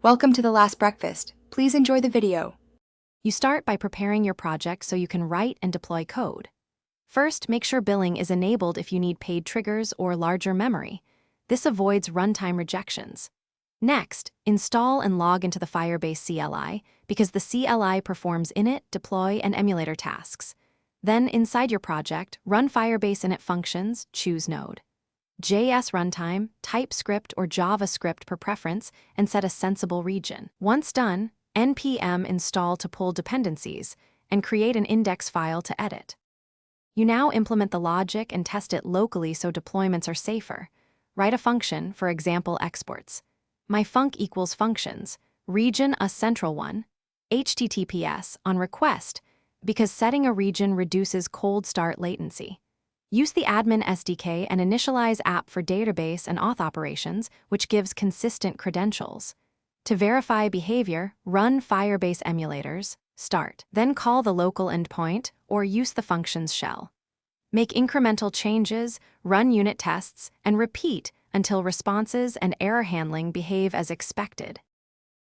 Welcome to the last breakfast. Please enjoy the video. You start by preparing your project so you can write and deploy code. First, make sure billing is enabled if you need paid triggers or larger memory. This avoids runtime rejections. Next, install and log into the Firebase CLI because the CLI performs init, deploy, and emulator tasks. Then, inside your project, run Firebase init functions, choose Node. JS runtime, TypeScript or JavaScript per preference, and set a sensible region. Once done, npm install to pull dependencies and create an index file to edit. You now implement the logic and test it locally so deployments are safer. Write a function, for example exports. myfunc equals functions, region a central one, HTTPS on request, because setting a region reduces cold start latency. Use the admin SDK and initialize app for database and auth operations, which gives consistent credentials. To verify behavior, run Firebase emulators, start, then call the local endpoint or use the functions shell. Make incremental changes, run unit tests, and repeat until responses and error handling behave as expected.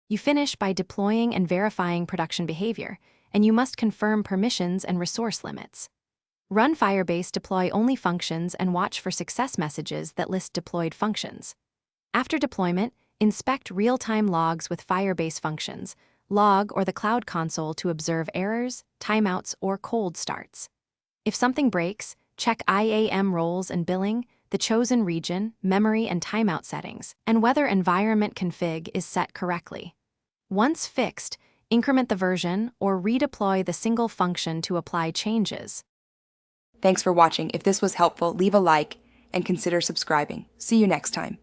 You finish by deploying and verifying production behavior, and you must confirm permissions and resource limits. Run Firebase deploy only functions and watch for success messages that list deployed functions. After deployment, inspect real-time logs with Firebase Functions, log or the Cloud Console to observe errors, timeouts, or cold starts. If something breaks, check IAM roles and billing, the chosen region, memory and timeout settings, and whether environment config is set correctly. Once fixed, increment the version or redeploy the single function to apply changes. Thanks for watching. If this was helpful, leave a like and consider subscribing. See you next time.